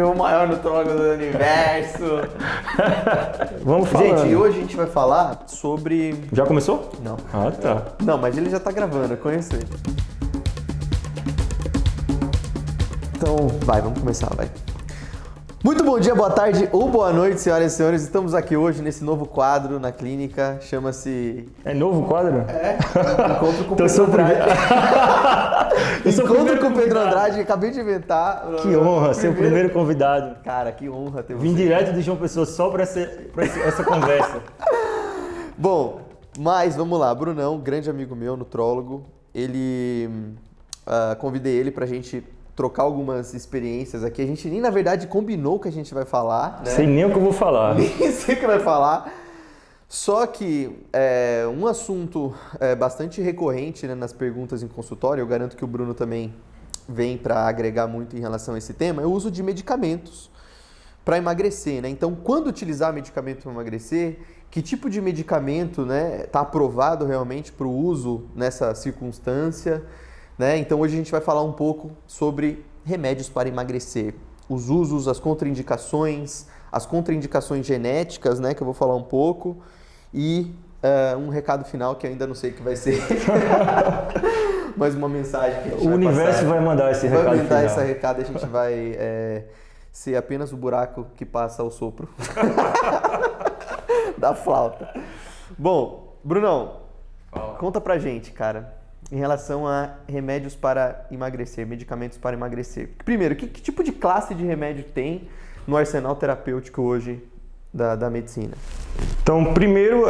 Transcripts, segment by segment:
O maior nutrólogo do universo. Vamos falar. Gente, e hoje a gente vai falar sobre... Já começou? Não. Ah, tá. Não, mas ele já tá gravando, eu conheço ele. Então, vamos começar, vai. Muito bom dia, boa tarde ou boa noite, senhoras e senhores. Estamos aqui hoje nesse novo quadro na clínica, chama-se... É novo quadro? É, Encontro com Então, Pedro Andrade. Eu sou o Encontro primeiro com Pedro convidado. Andrade, acabei de inventar. Que honra, ser o primeiro convidado. Cara, que honra ter você. Vim direto de João Pessoa só pra essa conversa. Bom, mas vamos lá, Brunão, grande amigo meu, nutrólogo, convidei ele pra gente trocar algumas experiências aqui. A gente nem, na verdade, combinou o que a gente vai falar, né? Sei nem o que eu vou falar. Nem sei o que vai falar. Só que um assunto bastante recorrente, né, nas perguntas em consultório, eu garanto que o Bruno também vem para agregar muito em relação a esse tema, é o uso de medicamentos para emagrecer, né? Então, quando utilizar medicamento para emagrecer, que tipo de medicamento, né, está aprovado realmente para o uso nessa circunstância, né? Então, hoje a gente vai falar um pouco sobre remédios para emagrecer, os usos, as contraindicações genéticas, né, que eu vou falar um pouco, e um recado final que eu ainda não sei o que vai ser, mas uma mensagem que a gente O universo passar. vai mandar esse recado Vai mandar final. esse recado e a gente vai ser apenas o buraco que passa o sopro da flauta. Bom, Brunão, conta pra gente, cara, em relação a remédios para emagrecer, medicamentos para emagrecer. Primeiro, que tipo de classe de remédio tem no arsenal terapêutico hoje da medicina? Então, primeiro,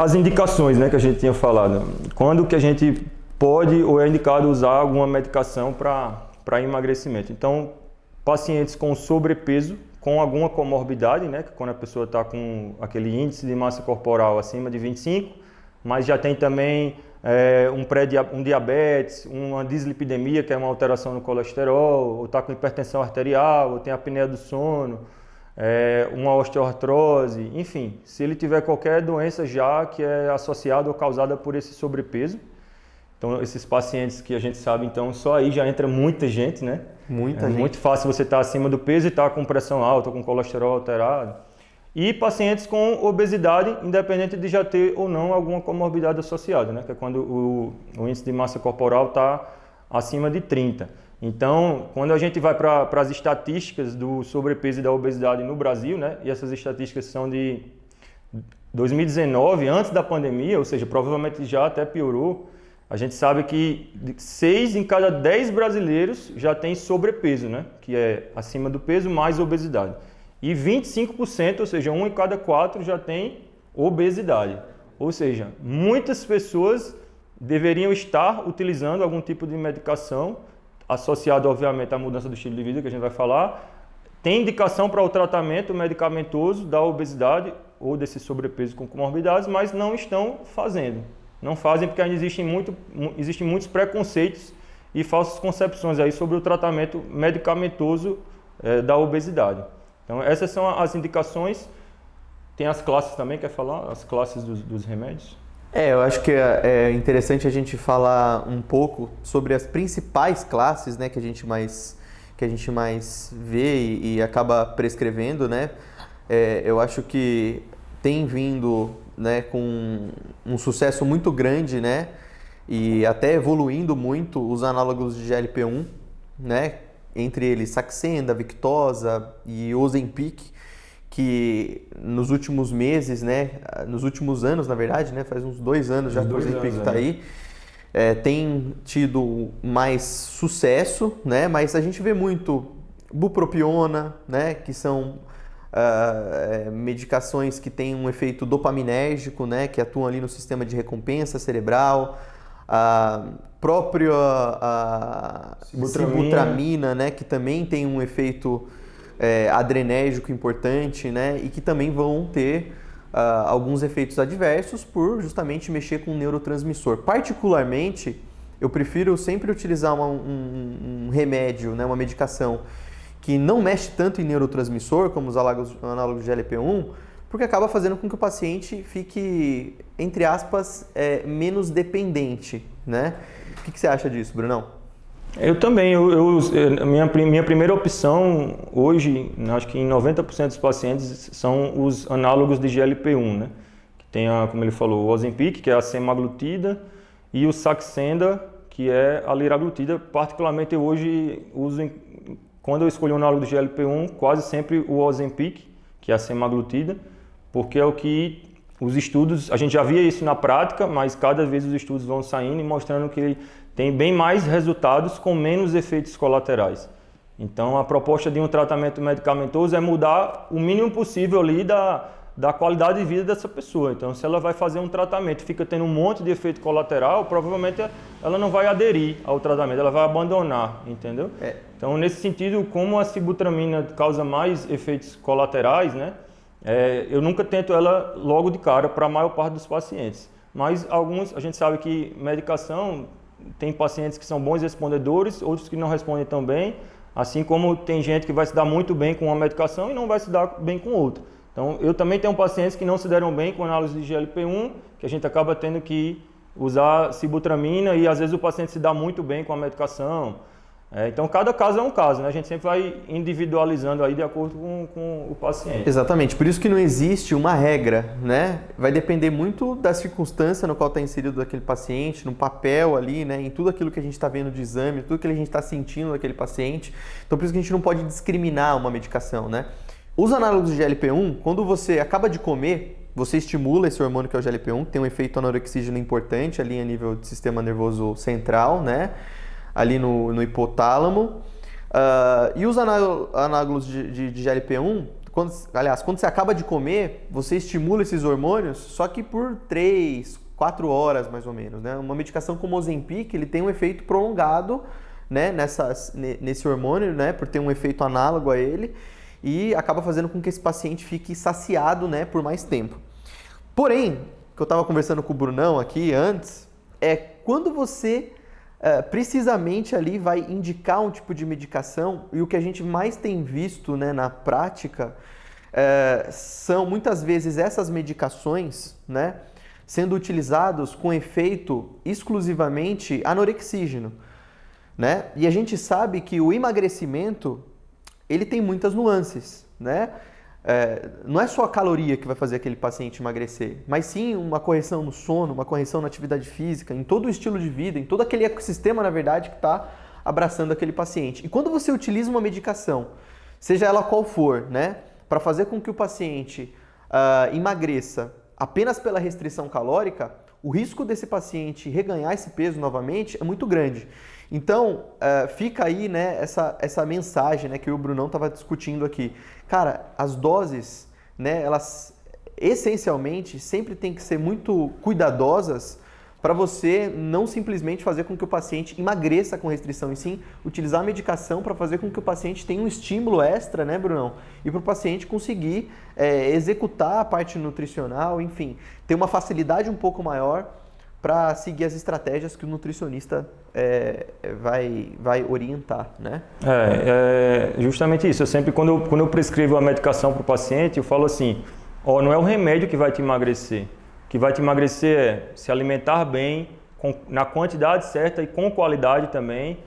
as indicações, né, que a gente tinha falado. Quando que a gente pode ou é indicado usar alguma medicação para emagrecimento. Então, pacientes com sobrepeso, com alguma comorbidade, né, que quando a pessoa está com aquele índice de massa corporal acima de 25, mas já tem também um diabetes, uma dislipidemia, que é uma alteração no colesterol, ou está com hipertensão arterial, ou tem apneia do sono, uma osteoartrose, enfim, se ele tiver qualquer doença já que é associada ou causada por esse sobrepeso. Então, esses pacientes que a gente sabe, então, só aí já entra muita gente, né? Muita gente. Muito fácil você estar acima do peso e estar com pressão alta, com colesterol alterado. E pacientes com obesidade, independente de já ter ou não alguma comorbidade associada, né? Que é quando o índice de massa corporal está acima de 30. Então, quando a gente vai para as estatísticas do sobrepeso e da obesidade no Brasil, né? E essas estatísticas são de 2019, antes da pandemia, ou seja, provavelmente já até piorou, a gente sabe que 6 em cada 10 brasileiros já tem sobrepeso, né? Que é acima do peso mais obesidade. E 25%, ou seja, 1 em cada 4 já tem obesidade. Ou seja, muitas pessoas deveriam estar utilizando algum tipo de medicação associado, obviamente, à mudança do estilo de vida, que a gente vai falar. Tem indicação para o tratamento medicamentoso da obesidade ou desse sobrepeso com comorbidades, mas não estão fazendo. Não fazem porque ainda existem muitos preconceitos e falsas concepções aí sobre o tratamento medicamentoso da obesidade. Então, essas são as indicações. Tem as classes também, quer falar? As classes dos remédios? Eu acho que é interessante a gente falar um pouco sobre as principais classes, né, que a gente mais vê e acaba prescrevendo, né? Eu acho que tem vindo, né, com um sucesso muito grande, né, e até evoluindo muito os análogos de GLP-1, né, entre eles Saxenda, Victoza e Ozempic, que nos últimos meses, né, nos últimos anos, na verdade, né, faz uns 2 anos já que o Ozempic está aí, tem tido mais sucesso, né, mas a gente vê muito bupropiona, né, que são medicações que têm um efeito dopaminérgico, né, que atuam ali no sistema de recompensa cerebral, a própria sibutramina, né, que também tem um efeito adrenérgico importante, né, e que também vão ter alguns efeitos adversos por justamente mexer com o neurotransmissor. Particularmente, eu prefiro sempre utilizar um remédio, né, uma medicação que não mexe tanto em neurotransmissor, como os análogos de GLP-1, porque acaba fazendo com que o paciente fique, entre aspas, menos dependente, né? O que você acha disso, Brunão? Eu também, minha primeira opção hoje, acho que em 90% dos pacientes são os análogos de GLP-1, né? Que tem, como ele falou, o Ozempic, que é a semaglutida, e o Saxenda, que é a liraglutida. Particularmente eu hoje uso, quando eu escolho um análogo de GLP-1, quase sempre o Ozempic, que é a semaglutida, porque é o que os estudos, a gente já via isso na prática, mas cada vez os estudos vão saindo e mostrando que ele tem bem mais resultados com menos efeitos colaterais. Então, a proposta de um tratamento medicamentoso é mudar o mínimo possível ali da qualidade de vida dessa pessoa. Então, se ela vai fazer um tratamento e fica tendo um monte de efeito colateral, provavelmente ela não vai aderir ao tratamento, ela vai abandonar, entendeu? Então, nesse sentido, como a sibutramina causa mais efeitos colaterais, né? Eu nunca tento ela logo de cara para a maior parte dos pacientes. Mas alguns, a gente sabe que medicação, tem pacientes que são bons respondedores, outros que não respondem tão bem, assim como tem gente que vai se dar muito bem com uma medicação e não vai se dar bem com outra. Então, eu também tenho pacientes que não se deram bem com análise de GLP-1, que a gente acaba tendo que usar sibutramina e às vezes o paciente se dá muito bem com a medicação. Então, cada caso é um caso, né? A gente sempre vai individualizando aí de acordo com o paciente. Exatamente, por isso que não existe uma regra, né? Vai depender muito da circunstância no qual está inserido aquele paciente, no papel ali, né? Em tudo aquilo que a gente está vendo de exame, tudo que a gente está sentindo daquele paciente. Então, por isso que a gente não pode discriminar uma medicação, né? Os análogos de GLP-1, quando você acaba de comer, você estimula esse hormônio que é o GLP-1, que tem um efeito anorexígeno importante ali a nível do sistema nervoso central, né? Ali no hipotálamo. E os análogos de GLP-1, quando você acaba de comer, você estimula esses hormônios, só que por 3, 4 horas mais ou menos, né? Uma medicação como o Ozempic, ele tem um efeito prolongado, né? Nesse hormônio, né? Por ter um efeito análogo a ele, e acaba fazendo com que esse paciente fique saciado, né? Por mais tempo. Porém, o que eu estava conversando com o Brunão aqui antes, é quando você precisamente ali vai indicar um tipo de medicação, e o que a gente mais tem visto, né, na prática são muitas vezes essas medicações, né, sendo utilizados com efeito exclusivamente anorexígeno, né? E a gente sabe que o emagrecimento ele tem muitas nuances, né? Não é só a caloria que vai fazer aquele paciente emagrecer, mas sim uma correção no sono, uma correção na atividade física, em todo o estilo de vida, em todo aquele ecossistema, na verdade, que está abraçando aquele paciente. E quando você utiliza uma medicação, seja ela qual for, né, para fazer com que o paciente emagreça apenas pela restrição calórica, o risco desse paciente reganhar esse peso novamente é muito grande. Então, fica aí, né, essa mensagem, né, que o Brunão estava discutindo aqui. Cara, as doses, né, elas essencialmente sempre tem que ser muito cuidadosas para você não simplesmente fazer com que o paciente emagreça com restrição, e sim utilizar a medicação para fazer com que o paciente tenha um estímulo extra, né, Brunão? E para o paciente conseguir executar a parte nutricional, enfim, ter uma facilidade um pouco maior para seguir as estratégias que o nutricionista vai orientar, né? Justamente isso. Eu sempre, quando eu prescrevo a medicação para o paciente, eu falo assim, não é o remédio que vai te emagrecer. O que vai te emagrecer é se alimentar bem, na quantidade certa e com qualidade também,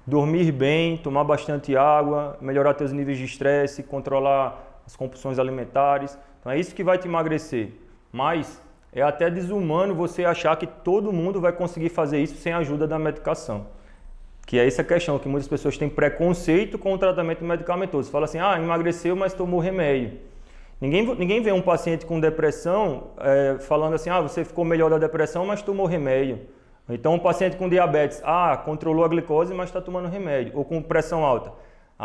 dormir bem, tomar bastante água, melhorar teus níveis de estresse, controlar as compulsões alimentares. Então é isso que vai te emagrecer. Mas é até desumano você achar que todo mundo vai conseguir fazer isso sem a ajuda da medicação. Que é essa questão, que muitas pessoas têm preconceito com o tratamento medicamentoso. Fala assim, emagreceu, mas tomou remédio. Ninguém vê um paciente com depressão falando assim, você ficou melhor da depressão, mas tomou remédio. Então, um paciente com diabetes, controlou a glicose, mas está tomando remédio. Ou com pressão alta.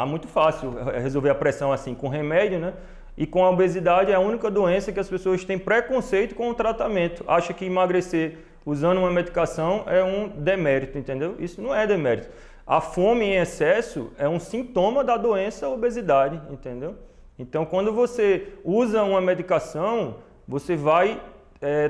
Muito fácil resolver a pressão assim, com remédio, né? E com a obesidade é a única doença que as pessoas têm preconceito com o tratamento. Acha que emagrecer usando uma medicação é um demérito, entendeu? Isso não é demérito. A fome em excesso é um sintoma da doença obesidade, entendeu? Então, quando você usa uma medicação, você vai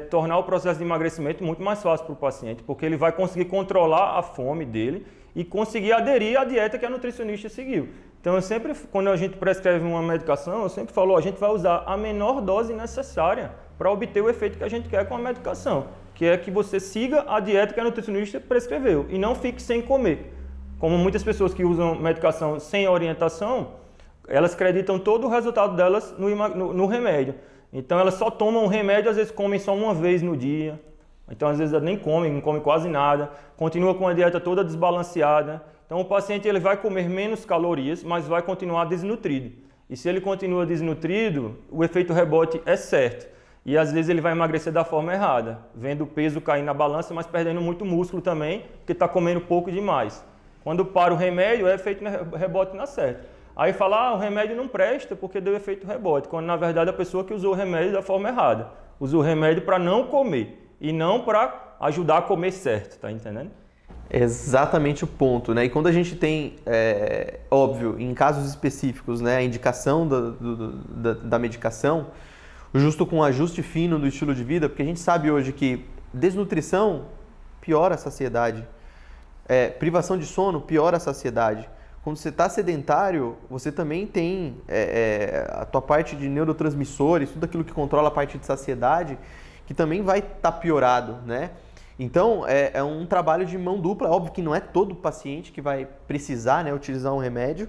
tornar o processo de emagrecimento muito mais fácil para o paciente, porque ele vai conseguir controlar a fome dele e conseguir aderir à dieta que a nutricionista seguiu. Então, eu sempre, quando a gente prescreve uma medicação, eu sempre falo, a gente vai usar a menor dose necessária para obter o efeito que a gente quer com a medicação, que é que você siga a dieta que a nutricionista prescreveu e não fique sem comer. como muitas pessoas que usam medicação sem orientação, elas acreditam todo o resultado delas no remédio. Então elas só tomam o remédio, às vezes comem só uma vez no dia. Então às vezes elas nem comem, não comem quase nada, continua com a dieta toda desbalanceada. Então o paciente ele vai comer menos calorias, mas vai continuar desnutrido. E se ele continua desnutrido, o efeito rebote é certo. E às vezes ele vai emagrecer da forma errada, vendo o peso cair na balança, mas perdendo muito músculo também, porque está comendo pouco demais. Quando para o remédio, é efeito rebote na certa. Aí fala, o remédio não presta porque deu efeito rebote, quando na verdade a pessoa que usou o remédio da forma errada. Usou o remédio para não comer e não para ajudar a comer certo, tá entendendo? Exatamente o ponto, né? E quando a gente tem, óbvio, em casos específicos, né, a indicação da medicação, justo com um ajuste fino do estilo de vida, porque a gente sabe hoje que desnutrição piora a saciedade, privação de sono piora a saciedade. Quando você está sedentário, você também tem a tua parte de neurotransmissores, tudo aquilo que controla a parte de saciedade, que também vai estar piorado, né? Então, é um trabalho de mão dupla. Óbvio que não é todo paciente que vai precisar, né, utilizar um remédio,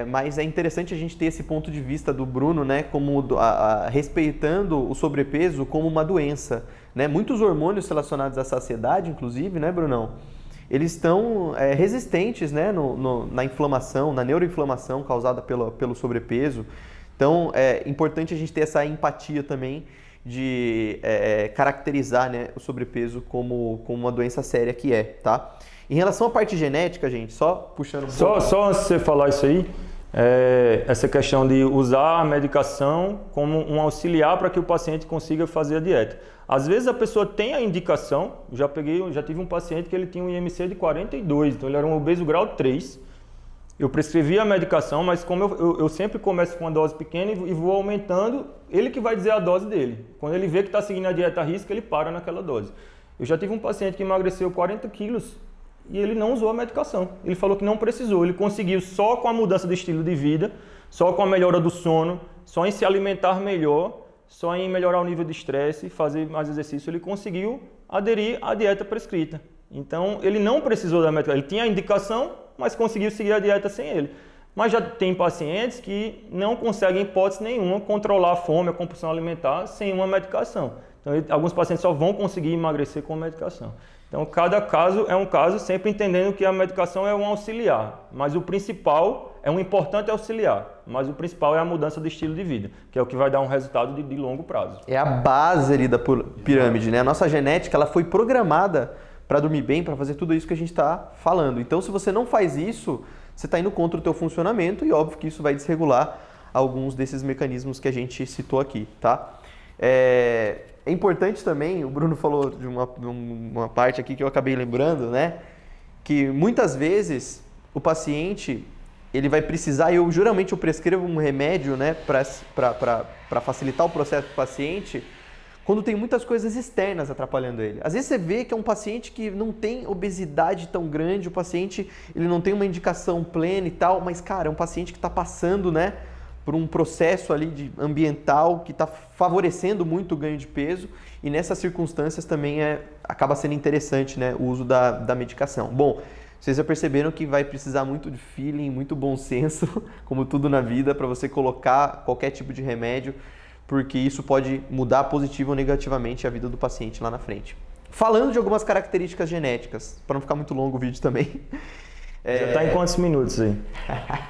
mas é interessante a gente ter esse ponto de vista do Bruno, né, como respeitando o sobrepeso como uma doença, né? Muitos hormônios relacionados à saciedade, inclusive, né, Brunão? Eles estão resistentes, né, na inflamação, na neuroinflamação causada pelo sobrepeso. Então, é importante a gente ter essa empatia também de caracterizar, né, o sobrepeso como uma doença séria que tá? Em relação à parte genética, gente, só puxando um pouco... Só antes de você falar isso aí, essa questão de usar a medicação como um auxiliar para que o paciente consiga fazer a dieta. Às vezes a pessoa tem a indicação, já tive um paciente que ele tinha um IMC de 42, então ele era um obeso grau 3. Eu prescrevi a medicação, mas como eu sempre começo com uma dose pequena e vou aumentando, ele que vai dizer a dose dele. Quando ele vê que está seguindo a dieta à risca, ele para naquela dose. Eu já tive um paciente que emagreceu 40 quilos e ele não usou a medicação. Ele falou que não precisou, ele conseguiu só com a mudança de estilo de vida, só com a melhora do sono, só em se alimentar melhor, só em melhorar o nível de estresse, fazer mais exercício, ele conseguiu aderir à dieta prescrita. Então, ele não precisou da medicação, ele tinha a indicação, mas conseguiu seguir a dieta sem ele. Mas já tem pacientes que não conseguem, em hipótese nenhuma, controlar a fome, a compulsão alimentar sem uma medicação. Então, alguns pacientes só vão conseguir emagrecer com medicação. Então, cada caso é um caso, sempre entendendo que a medicação é um auxiliar, mas o principal é um importante auxiliar, mas o principal é a mudança de estilo de vida, que é o que vai dar um resultado de longo prazo. É a base ali da pirâmide, né? A nossa genética, ela foi programada para dormir bem, para fazer tudo isso que a gente está falando. Então, se você não faz isso, você está indo contra o teu funcionamento e óbvio que isso vai desregular alguns desses mecanismos que a gente citou aqui, tá? É importante também, o Bruno falou de uma parte aqui que eu acabei lembrando, né? Que muitas vezes o paciente, ele vai precisar, geralmente eu prescrevo um remédio, né, para facilitar o processo do paciente, quando tem muitas coisas externas atrapalhando ele. Às vezes você vê que é um paciente que não tem obesidade tão grande, o paciente ele não tem uma indicação plena e tal, mas, cara, é um paciente que está passando, né, por um processo ali ambiental que está favorecendo muito o ganho de peso e nessas circunstâncias também acaba sendo interessante, né, o uso da medicação. Bom, vocês já perceberam que vai precisar muito de feeling, muito bom senso, como tudo na vida, para você colocar qualquer tipo de remédio, porque isso pode mudar positivo ou negativamente a vida do paciente lá na frente. Falando de algumas características genéticas, para não ficar muito longo o vídeo também. Já está em quantos minutos aí?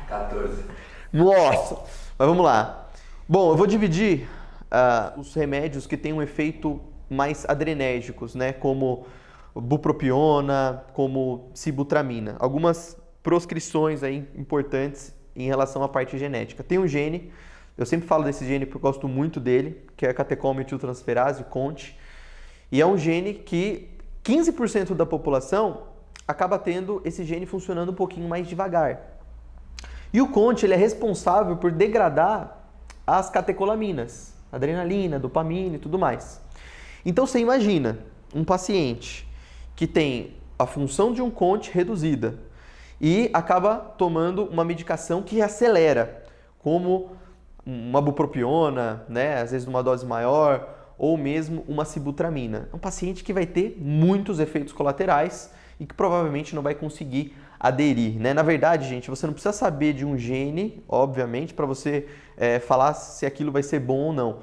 14. Nossa! Mas vamos lá. Bom, eu vou dividir os remédios que têm um efeito mais adrenérgicos, né? Como bupropiona, como sibutramina. Algumas proscrições aí importantes em relação à parte genética. Tem um gene, eu sempre falo desse gene porque eu gosto muito dele, que é a catecol-metiltransferase, CONT. E é um gene que 15% da população acaba tendo esse gene funcionando um pouquinho mais devagar. E o CONT ele é responsável por degradar as catecolaminas, adrenalina, dopamina e tudo mais. Então você imagina um paciente que tem a função de um CONT reduzida e acaba tomando uma medicação que acelera, como uma bupropiona, né, às vezes numa dose maior, ou mesmo uma sibutramina. É um paciente que vai ter muitos efeitos colaterais e que provavelmente não vai conseguir aderir, né? Na verdade, gente, você não precisa saber de um gene, obviamente, para você falar se aquilo vai ser bom ou não.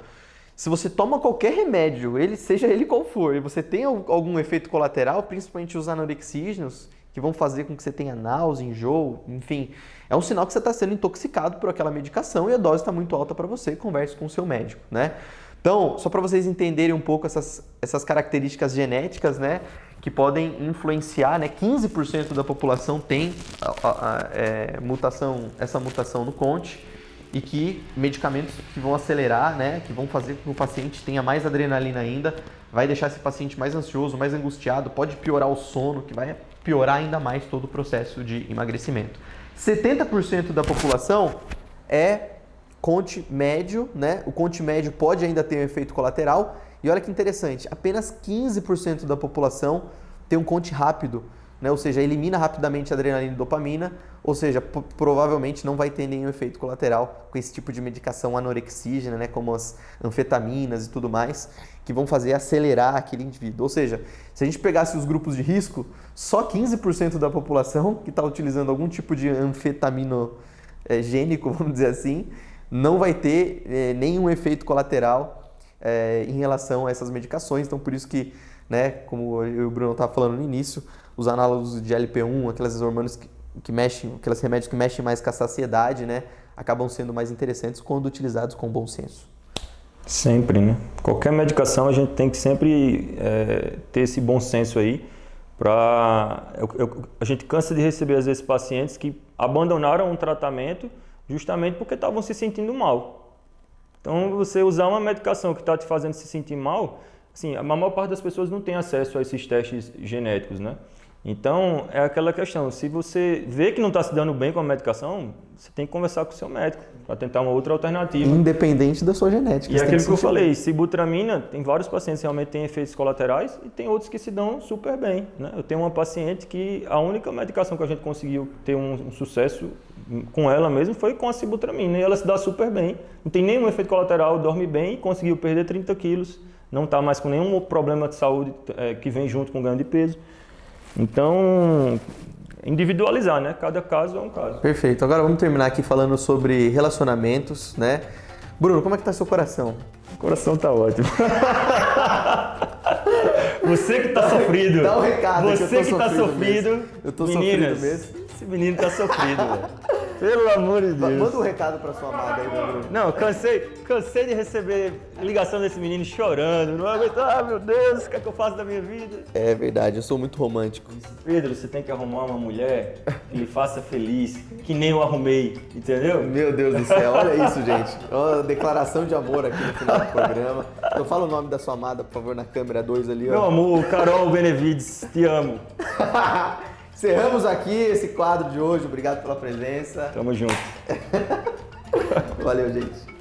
Se você toma qualquer remédio, seja ele qual for, e você tem algum efeito colateral, principalmente os anorexígenos, que vão fazer com que você tenha náusea, enjoo, enfim, é um sinal que você está sendo intoxicado por aquela medicação e a dose está muito alta para você, converse com o seu médico, né? Então, só para vocês entenderem um pouco essas características genéticas, né, que podem influenciar, né, 15% da população tem essa mutação no CONT, e que medicamentos que vão acelerar, né, que vão fazer com que o paciente tenha mais adrenalina ainda, vai deixar esse paciente mais ansioso, mais angustiado, pode piorar o sono, que vai piorar ainda mais todo o processo de emagrecimento. 70% da população é CONT médio, né? O CONT médio pode ainda ter um efeito colateral. E olha que interessante, apenas 15% da população tem um CONT rápido, né? Ou seja, elimina rapidamente a adrenalina e dopamina, ou seja, provavelmente não vai ter nenhum efeito colateral com esse tipo de medicação anorexígena, né? Como as anfetaminas e tudo mais, que vão fazer acelerar aquele indivíduo. Ou seja, se a gente pegasse os grupos de risco, só 15% da população que está utilizando algum tipo de anfetaminogênico, vamos dizer assim, não vai ter nenhum efeito colateral em relação a essas medicações. Então, por isso que, né, como eu e o Bruno estavam falando no início, os análogos de LP1, aqueles hormônios que mexem, aqueles remédios que mexem mais com a saciedade, né, acabam sendo mais interessantes quando utilizados com bom senso. Sempre, né? Qualquer medicação a gente tem que sempre ter esse bom senso aí. A gente cansa de receber, às vezes, pacientes que abandonaram um tratamento justamente porque estavam se sentindo mal. Então, você usar uma medicação que está te fazendo se sentir mal, assim, a maior parte das pessoas não tem acesso a esses testes genéticos, né? Então, é aquela questão, se você vê que não está se dando bem com a medicação, você tem que conversar com o seu médico para tentar uma outra alternativa. Independente da sua genética. E aquilo que eu falei, sibutramina, tem vários pacientes que realmente têm efeitos colaterais e tem outros que se dão super bem, né? Eu tenho uma paciente que a única medicação que a gente conseguiu ter um sucesso com ela mesmo foi com a sibutramina e ela se dá super bem, não tem nenhum efeito colateral, dorme bem, conseguiu perder 30 quilos, não está mais com nenhum problema de saúde que vem junto com o ganho de peso. Então, individualizar, né? Cada caso é um caso. Perfeito. Agora vamos terminar aqui falando sobre relacionamentos, né? Bruno, como é que tá seu coração? O coração tá ótimo. Você que tá sofrido. Dá um recado. Você que tá sofrido. Eu tô Meninas, sofrido mesmo. Esse menino tá sofrido, velho. Pelo amor de Deus. Manda um recado pra sua amada aí, Bruno. Não, cansei de receber ligação desse menino chorando. Não aguento, meu Deus, o que é que eu faço da minha vida? É verdade, eu sou muito romântico. Pedro, você tem que arrumar uma mulher que lhe faça feliz, que nem eu arrumei, entendeu? Meu Deus do céu, olha isso, gente. Uma declaração de amor aqui no final do programa. Então fala o nome da sua amada, por favor, na câmera 2 ali, ó. Meu amor, Carol Benevides, te amo. Encerramos aqui esse quadro de hoje. Obrigado pela presença. Tamo junto. Valeu, gente.